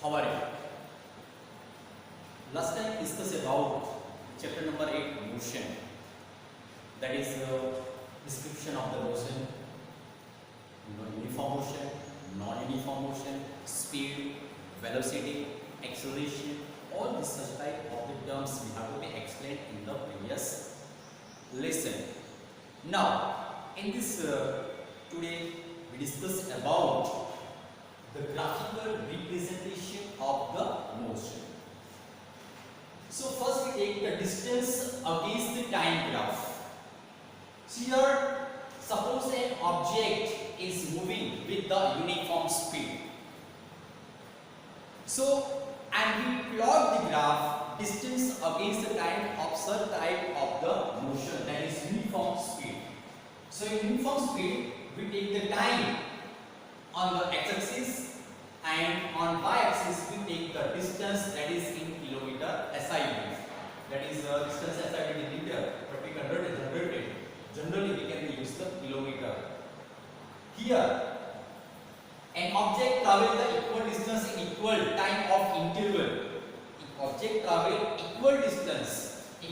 How are you? Last time discussed about chapter number 8 motion, that is description of the motion, uniform motion, non-uniform motion, speed, velocity, acceleration, all this such type of the terms we have to be explained in the previous lesson. Now in this today we discuss about the graphical representation of the motion. So first we take the distance against the time graph. So here suppose an object is moving with the uniform speed. So and we plot the graph distance against the time of such type of the motion, that is uniform speed. So in uniform speed we take the time on the x-axis and on y-axis we take the distance, that is in kilometer SI unit. That is distance SI unit in meter, but we convert it. Generally we can use the kilometer. Here an object travels the equal distance in equal time of interval. Object travels equal distance in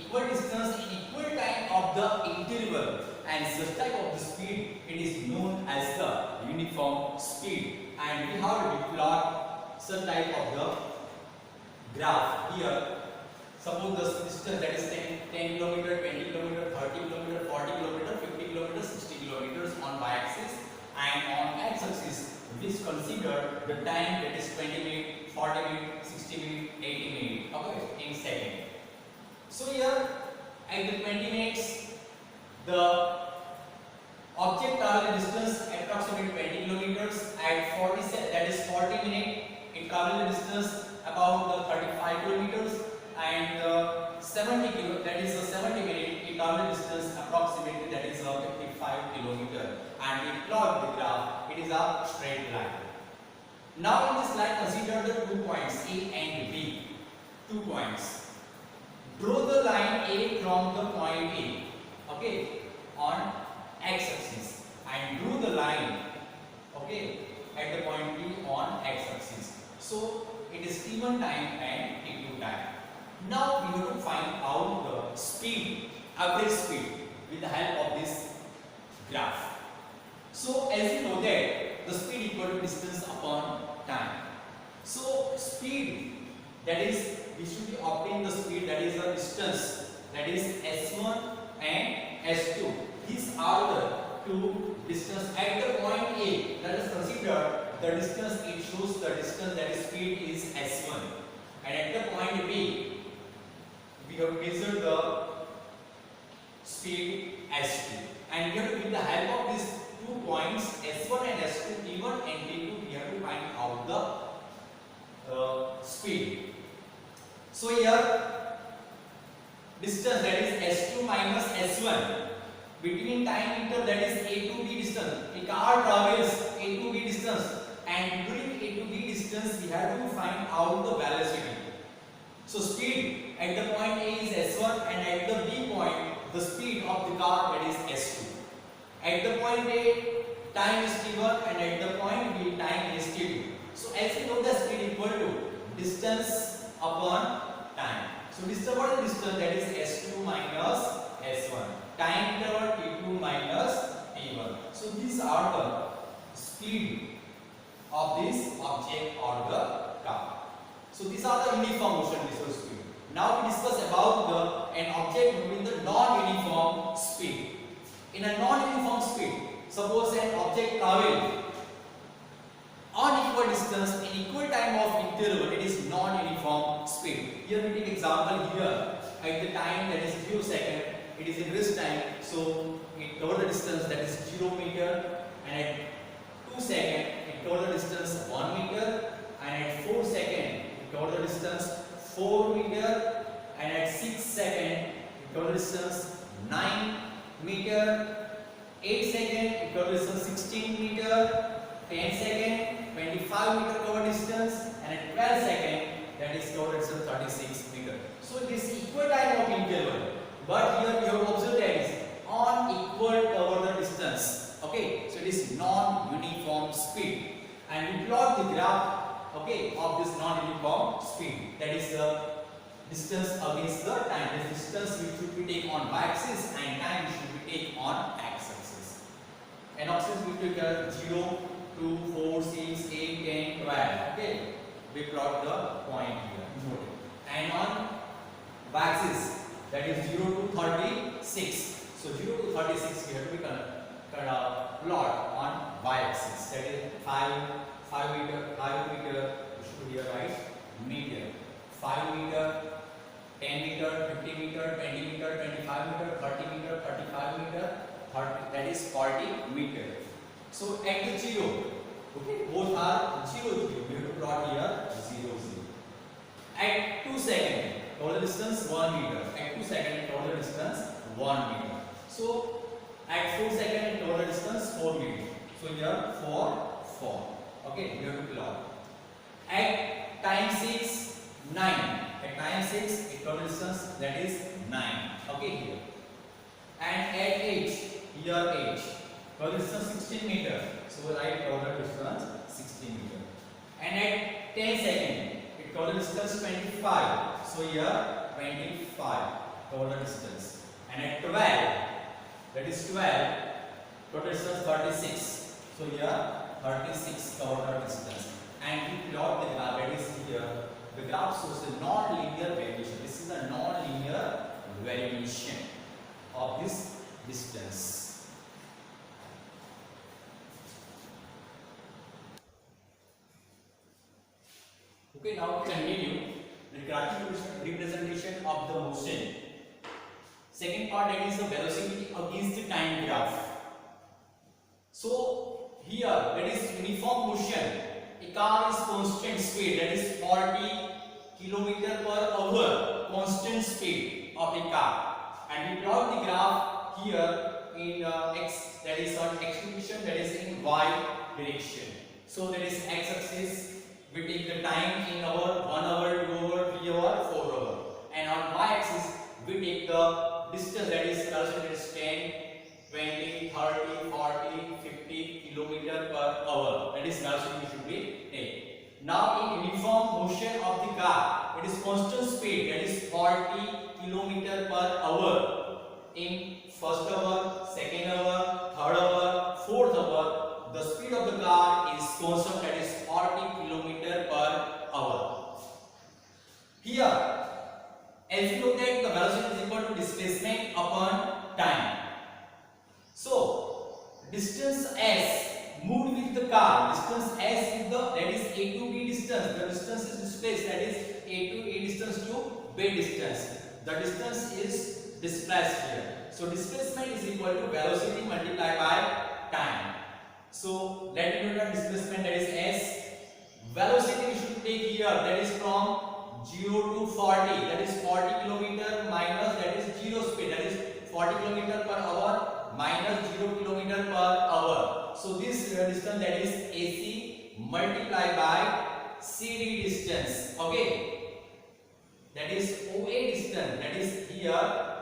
equal time of the interval, and such type of the speed it is known as the uniform speed. And we have to plot such type of the graph. Here suppose the distance, that is 10 km, 20 km, 30 km, 40 km, 50 km, 60 km on y-axis, and on x-axis we consider the time, that is 20 minutes, 40 minutes, 60 minutes, 80 minutes, okay, in second. So here at the 20 minutes the object travel distance approximately 20 kilometers. At 40, that is 40 minutes, it travel distance about the 35 kilometers, and 70 kilo, that is 70 minutes, it travel distance approximately, that is 55 kilometers. And we plot the graph, it is a straight line. Now in this line consider the 2 points A and B. 2 points. Draw the line A from the point A, okay, on x-axis, and drew the line, okay, at the point B on x-axis. So it is t1 time and t2 time. Now we have to find out the speed, average speed, with the help of this graph. So as you know that the speed equal to distance upon time. So speed, that is we should be obtain the speed, that is the distance, that is s1 and s2. These are the two distance at the point A. Let us consider the distance, it shows the distance, that is speed is s1, and at the point B we have measured the speed s2, and we have to, with the help of these 2 points s1 and s2, t1 and t2, we have to find out the speed. So here distance, that is s2 minus s1, between time interval, that is a to b distance. A car travels a to b distance, and during a to b distance we have to find out the velocity. So speed at the point A is s1, and at the b point the speed of the car, that is s2. At the point A time is t1, and at the point B time is t2. So as we know, the speed equal to distance upon time. So discover the distance, that is s2 minus s1. Time interval t2 minus t1. So these are the speed of this object or the car. So these are the uniform motion visual speed. Now we discuss about an object moving the non-uniform speed. In a non-uniform speed, suppose an object travel on equal distance in equal time of interval, it is non-uniform speed. Here we take example here at the time, that is 0 second, it is in rest time, so it cover the distance, that is 0 meter, and at 2 second it cover the distance 1 meter, and at 4 second it cover the distance 4 meter, and at 6 second it cover the distance 9 meter, 8 second it cover the distance 16 meter, 10 second 25 meter cover distance, and at 12 second that is cover distance 36 meter. So this equal time of interval, but here we have observed that is on equal cover the distance, okay. So it is non-uniform speed, and we plot the graph okay, of this non-uniform speed. That is the distance against the time. The distance which should be taken on y-axis and time which should be taken on x-axis. And axis we take 0, 2, 4, 6, 8, 10, 12. Okay, we plot the point here. And on y-axis, that is 0 to 36. So 0 to 36 we have to be plot on y-axis. That is 5 meter, 5 meter. We should here write meter. 5 meter, 10 meter, 50 meter, 20 meter, 25 meter, 30 meter, 35 meter, 30, that is 40 meter. So at the 0, okay, both are 0, 0. We have to plot here 0, 0. At 2 seconds, total distance 1 meter. At 2 seconds, total distance 1 meter. So at 4 seconds, total distance 4 meter. So here 4. Okay, we have to plot. At time 6, 9. At time 6, total distance that is 9. Okay, here. And at 8, here 8. Total distance 16 meter. So we write total distance 16 meter. And at 10 seconds, total distance 25. So here 25 total distance. And at 12, that is 12, total distance 36. So here 36 total distance. And we plot the graph, that is here. The graph shows the non-linear variation. This is a non-linear variation of this distance. Okay, now we continue the graphical representation of the motion. Second part, that is the velocity against the time graph. So here, that is uniform motion. A car is constant speed, that is 40 km per hour, constant speed of a car. And we plot the graph here in x, that is on x direction, that is in y direction. So that is x axis. We take the time in hour, 1 hour, 2 hour, 3 hour, 4 hour. And on y-axis, we take the distance, that is 10, 20, 30, 40, 50 km per hour. That is velocity we should be taking. Now in uniform motion of the car, it is constant speed, that is 40 km per hour. In first hour, second hour, third hour, fourth hour, the speed of the car is constant, that is 40 km per hour. Here, as you look at, the velocity is equal to displacement upon time. So, distance s moved with the car, distance s is the, that is a to b distance. The distance is displaced, that is a to a distance to b distance. The distance is displaced here. So, displacement is equal to velocity multiplied by time. So, let me know the displacement, that is s. Velocity we should take here, that is from 0 to 40, that is 40 km minus, that is 0 speed, that is 40 km per hour minus 0 km per hour. So this distance, that is AC multiplied by CD distance. Okay, that is OA distance, that is here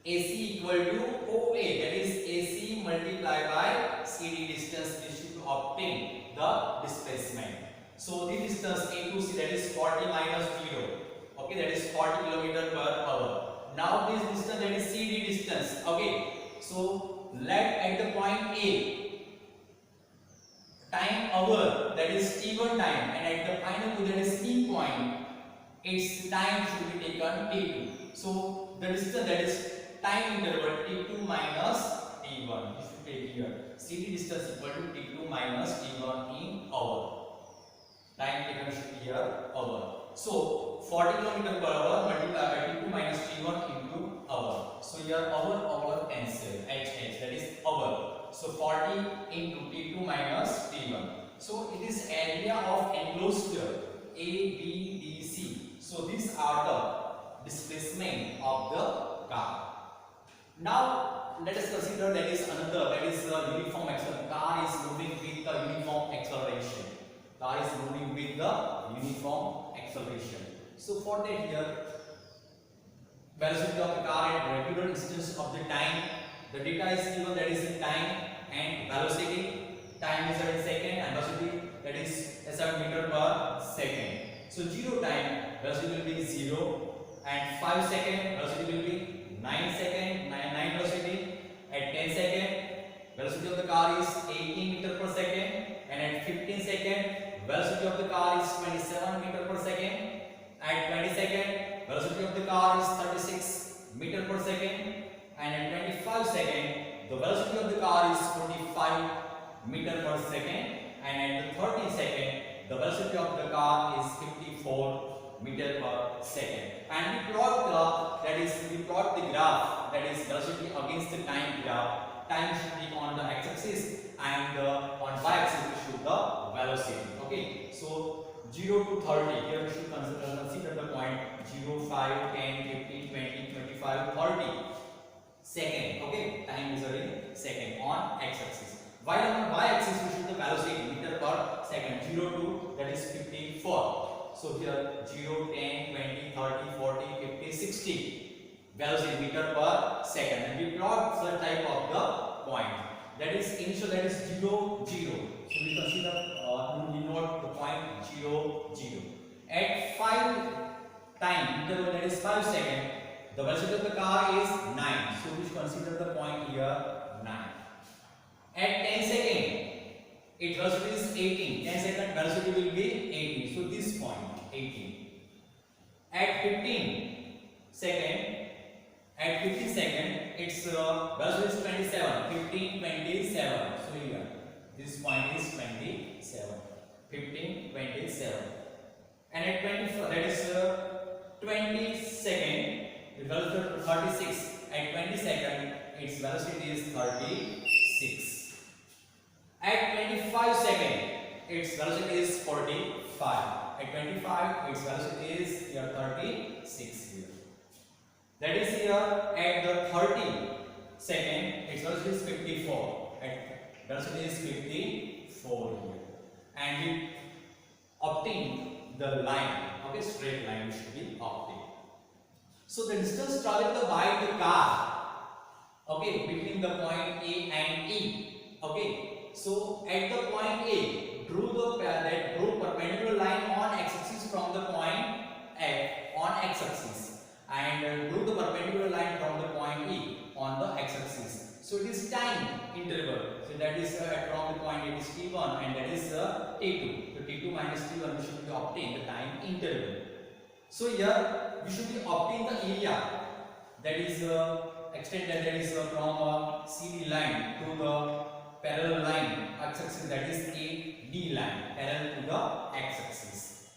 AC equal to OA, that is AC multiplied by CD distance, we should obtain the displacement. So the distance A to C, that is 40 minus 0. Okay, that is 40 km per hour. Now this distance, that is CD distance. Okay, so let at the point A, time hour, that is T1 time, and at the final two, that is C point, its time should be taken T2. So the distance, that is time interval T2 minus T1. You should take here. CD distance equal to T2 minus T1 in hour. Time taken should be here hour. So 40 km per hour multiplied by T2 minus T1 into hour. So here hour cancel. H, that is hour. So 40 into T2 minus T1. So it is area of enclosed A, B, D, C. So these are the displacement of the car. Now let us consider, that is another, that is the uniform acceleration. Car is moving with the uniform acceleration. Car is moving with the uniform acceleration. So for that here, velocity of the car at regular instance of the time, the data is given, that is in time, and velocity, time is in second, and velocity, that is 7 meter per At 5 second, velocity will be 9 second, 9 velocity. At 10 second, velocity of the car is 18 meter per second. And at 15 second, velocity of the car is 27 meter per second. At 20 second, velocity of the car is 36 meter per second. And at 25 second, the velocity of the car is 45 meter per second. And at the 30 second, the velocity of the car is 54 meter per second. And we plot the graph, that is velocity against the time graph. Time should be on the x-axis and on y-axis we should the velocity. Okay, so 0 to 30, here we should consider the point 0, 5, 10, 15, 20, 25, 30 second. Okay, time is in second on x-axis. While on y-axis we should the velocity meter per second. 0 to, that is 54. So here 0, 10, 20, 30, 40, 50, 60 velocity meter per second. And we plot the type of the point. That is initial, that is 0, 0. So we consider we note the point 0, 0. At 5 time interval, that is 5 second, the velocity of the car is 9. So we consider the point here 9. At 10 second, its velocity is 18. 10 second velocity will be 18. So this point 18. At 15 second, its velocity is 27. 15, 27. So here this point is 27. 15, 27. And at 24, that is 20 second, its velocity is 36. At 20 second, its velocity is 36. At 25 second, its velocity is 45. At 25, its velocity is here 36 here. That is here at the 30 second, its velocity is 54. At velocity is 54 here. And we obtain the line, okay, straight line should be obtained. So the distance traveled by the car, okay, between the point A and E, okay. So at the point A, drew perpendicular line on x-axis from the point F on x-axis, and drew the perpendicular line from the point E on the x-axis. So it is time interval. So that is from the point it is t1 and that is t2. So t2 minus t1 we should be obtain the time interval. So here we should be obtain the area, that is extended, that is from CD line to the parallel line x-axis, that is AD line parallel to the x-axis.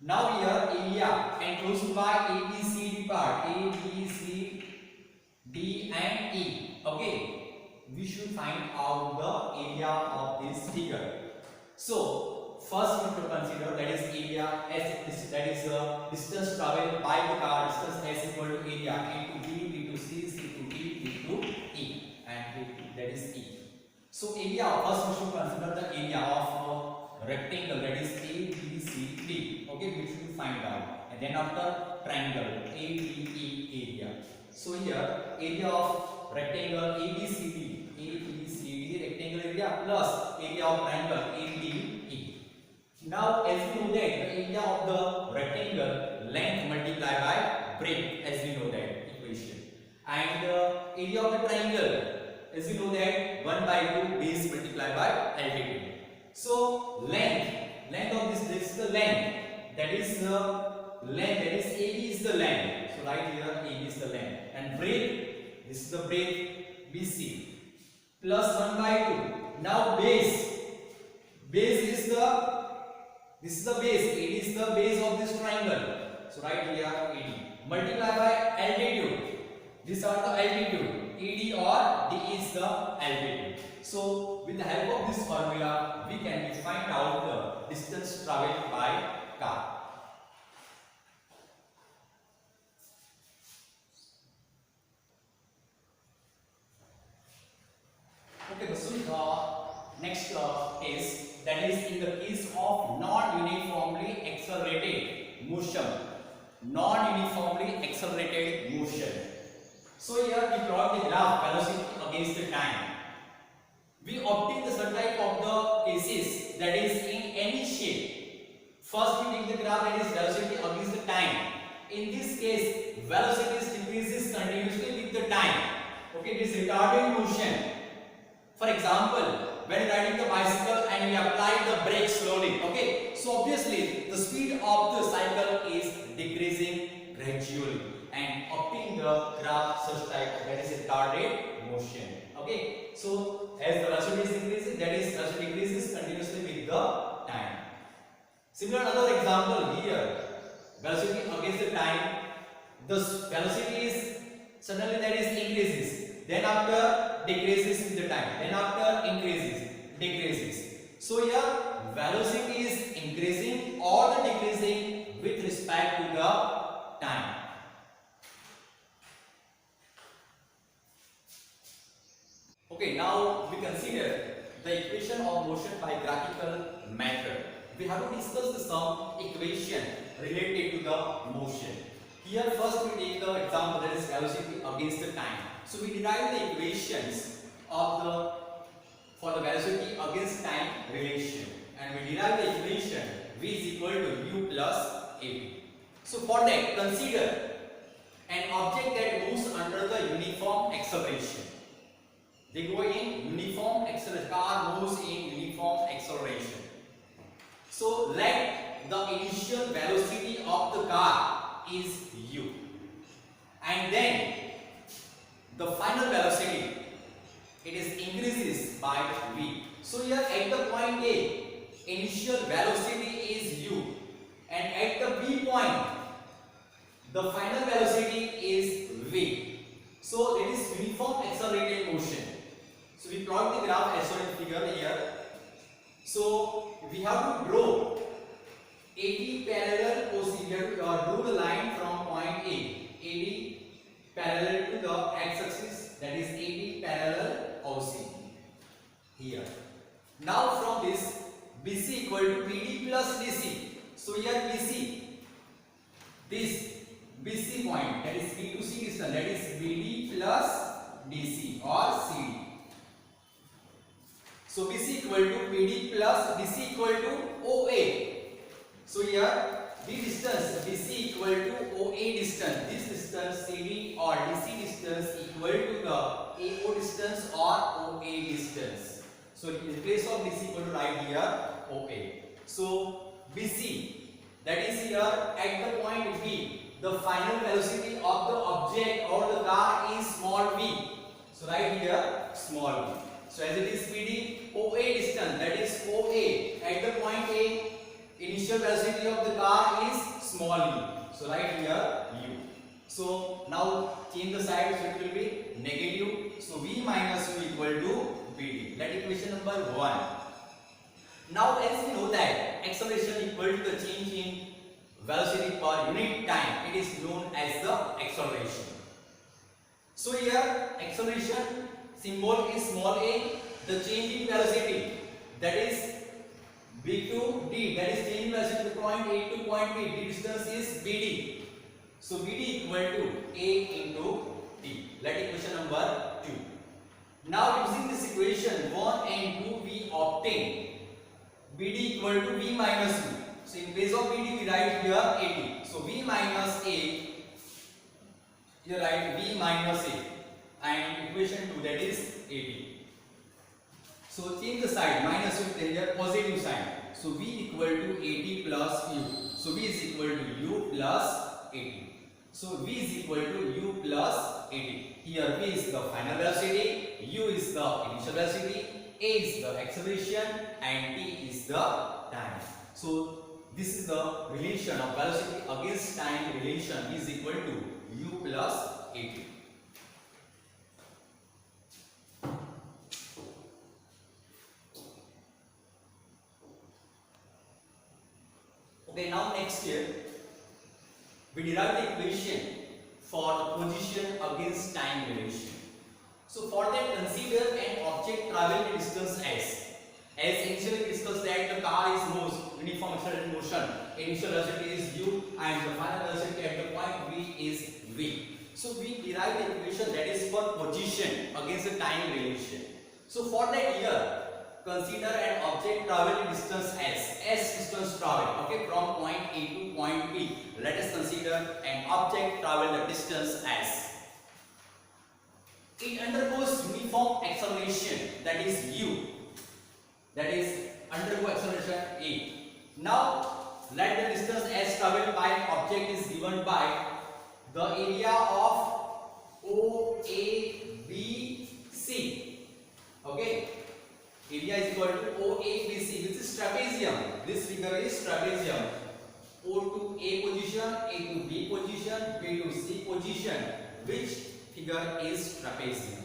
Now here area enclosed by ABCD part, A, B, C, D and E. Okay, we should find out the area of this figure. So first we have to consider, that is area as that is distance traveled by the car. Distance S equal to area A to B, B to C, C to D, D to E, and that is E. So area, first we should consider the area of rectangle, that is A, B, C, D. Okay, we should find out. And then after triangle, A, B, E area. So here area of rectangle A, B, C, D, A, B, C, D rectangle area plus area of triangle A, B, E. Now as we know that the area of the rectangle length multiplied by breadth, as we know that equation. And area of the triangle, as we know that 1 by 2 base multiplied by altitude. So length of this is the length, that is AB is the length. So right here AB is the length, and breadth, this is the breadth BC, plus 1 by 2. Now base is this is the base, AD is the base of this triangle. So right here AD multiplied by altitude. These are the altitude. ED or D is the altitude. So with the help of this formula, we can find out the distance traveled by car. Okay, so next case, that is in the case of non-uniformly accelerated motion. Non-uniformly accelerated motion. So here we plot the graph velocity against the time. We obtain the certain type of the cases, that is in any shape. First we take the graph, that is velocity against the time. In this case, velocity decreases continuously with the time. Okay, it is retarded motion. For example, when riding the bicycle and we apply the brake slowly, okay, so obviously the speed of the cycle is decreasing gradually, and obtain the graph such type that is retarded motion. Okay, so as the velocity is increasing, that is velocity decreases continuously with the time. Similar another example here, velocity against the time, the velocity is suddenly that is increases, then after decreases with the time, then after increases, decreases. So here velocity is increasing or the decreasing with respect to the time. Okay, now we consider the equation of motion by graphical method. We have to discuss some equation related to the motion. Here first we take the example that is velocity against the time. So we derive the equations of the for the velocity against time relation, and we derive the equation v is equal to u plus at. So for that, consider an object that moves under the uniform acceleration. They go in uniform acceleration. Car moves in uniform acceleration. So let the initial velocity of the car is u, and then the final velocity, it is increases by v. So here at the point A, initial velocity is u, and at the B point, the final velocity is v. So it is uniform accelerated motion. So we plot the graph as shown in figure here. So we have to draw AD parallel OC. We have to draw the line from point A. AD parallel to the x-axis, that is AD parallel OC here. Now from this, BC equal to BD plus DC. So here BC, this BC point, that is B to C distance, that is BD plus DC or CD. So BC equal to BD plus DC equal to OA. So here the distance BC equal to OA distance, this distance CD or DC distance equal to the AO distance or OA distance. So in place of DC equal to write here OA. So BC, that is here at the point B, the final velocity of the object or the car is small v. So write here small v. So as it is BD, OA distance, that is OA at the point A, initial velocity of the car is small u. So write here u. So now change the side, so it will be negative. So v minus u equal to BD. That equation number 1. Now as we know that acceleration equal to the change in velocity per unit time, it is known as the acceleration. So here acceleration symbol is small a, the change in velocity, that is B to D, that is change in velocity to point A to point B, the distance is BD. So BD equal to A into D. Let equation number 2. Now using this equation 1 and 2 we obtain BD equal to V minus U. So in place of BD we write here AD. So V minus A, here write V minus A, and equation 2, that is AD. So change the sign, minus U then here positive sign. So V equal to AD plus U. So V is equal to U plus AD. So V is equal to U plus AD. Here V is the final velocity, U is the initial velocity, A is the acceleration, and T is the time. So this is the relation of velocity against time relation is equal to U plus AD. Okay, now next year we derive the equation for the position against time relation. So for that, consider an object traveling distance s. As initially discussed that the car is moves uniform accelerated motion, initial velocity is u and the final velocity at the point v is v. So we derive the equation that is for position against the time relation. So for that here, consider an object travel distance s distance travel, okay, from point A to point B. Let us consider an object travel the distance s. It undergoes uniform acceleration, that is u, that is undergo acceleration a. Now let the distance s traveled by an object is given by the area of OABC. Okay, area is equal to OABC, which is trapezium. This figure is trapezium. O to A position, A to B position, B to C position, which figure is trapezium.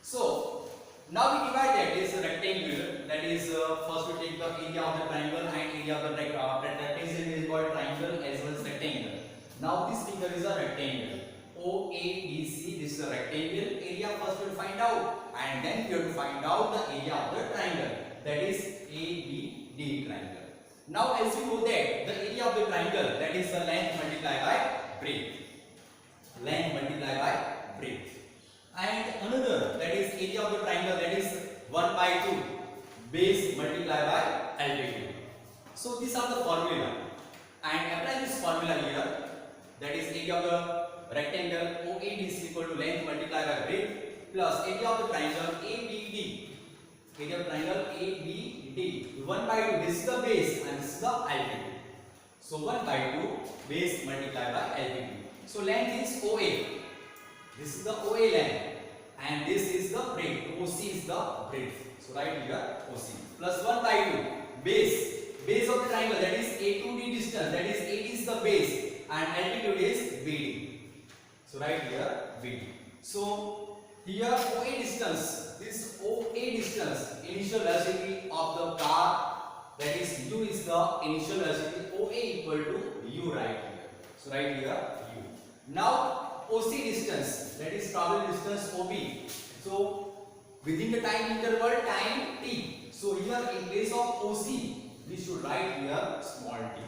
So now we divide that is a rectangle, that is first we take the area of the triangle and area of the trapezium is called triangle as well as rectangle. Now this figure is a rectangle. OABC, this is a rectangle. Area first we will find out, and then we have to find out the area of the triangle, that is ABD triangle. Now as you know that the area of the triangle, that is the length multiplied by breadth. Length multiplied by breadth. And another, that is area of the triangle, that is 1 by 2 base multiplied by altitude. So these are the formula, and apply this formula here, that is area of the rectangle OAD is equal to length multiplied by breadth plus area of the triangle ABD. Area of triangle ABD, 1 by 2, this is the base and this is the altitude. So 1 by 2 base multiplied by altitude. So length is OA. This is the OA length and this is the breadth. OC is the breadth. So write here OC plus 1 by 2 base. Base of the triangle, that is A to D distance, that is AD is the base and altitude is BD. So write here BD. So here OA distance, this OA distance, initial velocity of the car, that is U is the initial velocity, OA equal to U right here. So write here U. Now OC distance, that is travel distance OB. So within the time interval, time T. So here in place of OC, we should write here small t.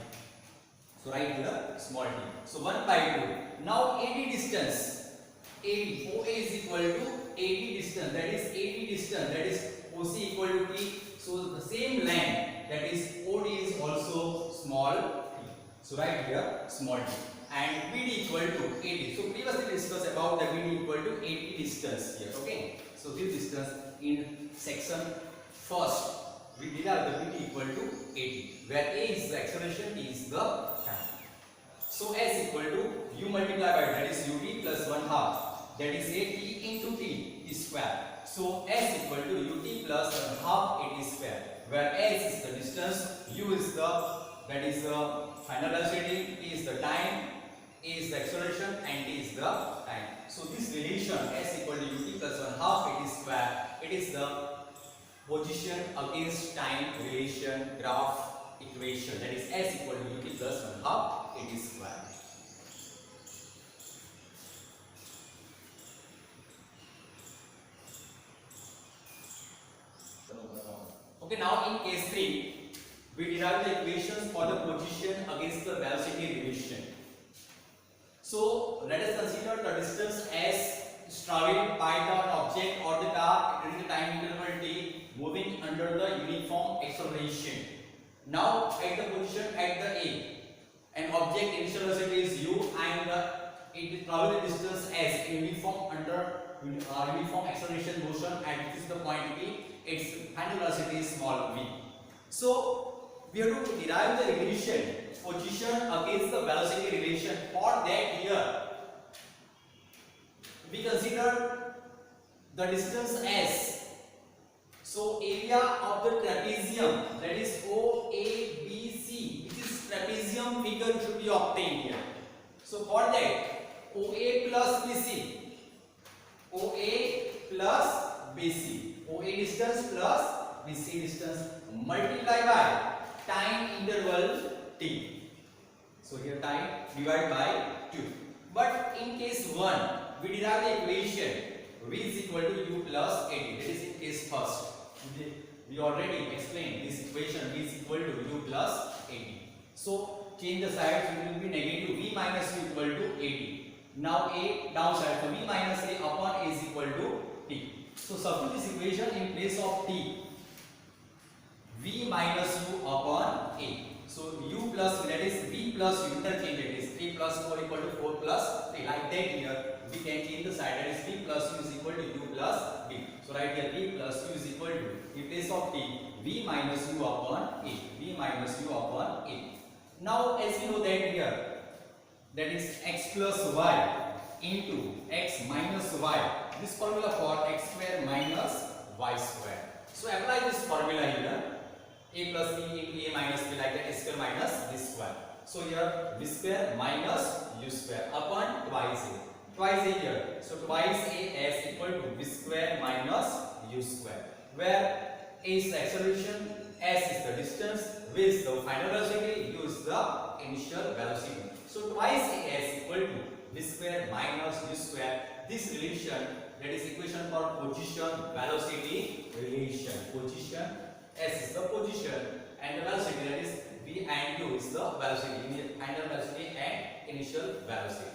So write here small t. So 1 by 2. Now AD distance. AD, OA is equal to AD distance, that is AD distance, that is OC equal to T. So the same length, that is OD is also small t. So write here small t. And BD equal to AD. So previously discussed about the BD equal to AD distance here. Okay. So this distance in section first, we derive the BD equal to AD, where A is the acceleration, T is the time. So S equal to U multiplied by, that is UT plus 1/2, that is AT into T square. So S equal to UT plus 1/2 AT square, where S is the distance, U is the, that is the final velocity, T is the time, A is the acceleration and T is the time. So this relation S equal to UT plus 1/2 AT square, it is the position against time relation graph equation, that is S equal to UT plus 1/2 AT square. Okay, now in case 3, we derive the equations for the position against the velocity relation. So let us consider the distance S is traveled by the object or the car during the time interval T moving under the uniform acceleration. Now at the position at the A, an object initial velocity is U and it travels the distance S in uniform under uniform acceleration motion, and this is the point B. Its final velocity is small v. So we have to derive the relation position against the velocity relation. For that here we consider the distance S. So area of the trapezium, that is OABC, which is trapezium figure should be obtained here. So for that OA plus BC, OA plus BC, OA distance plus BC distance multiply by time interval T. So here time divided by 2. But in case 1, we derive the equation V is equal to U plus AD. That is in case first. We already explained this equation V is equal to U plus AD. So change the sides, it will be negative V minus U equal to AD. Now A downside, so V minus A upon A is equal to T. So substitute this equation in place of T. a like that here we can change the side, that is v plus u is equal to u plus v. So right here v plus u is equal to, in place of t, v minus u upon a, v minus u upon a. Now as we know that here, that is x plus y into x minus y, this formula for x square minus y square. So apply this formula here, a plus b into a minus b, like that, a square minus b square. So here v square minus u square upon twice a here. So twice a as equal to v square minus u square, where a is the acceleration, s is the distance, v is the final velocity, u is the initial velocity. So twice a as equal to v square minus u square. This relation, that is equation for position velocity relation. Position, s is the position, and the velocity, that is v and u is the velocity, final velocity and initial velocity.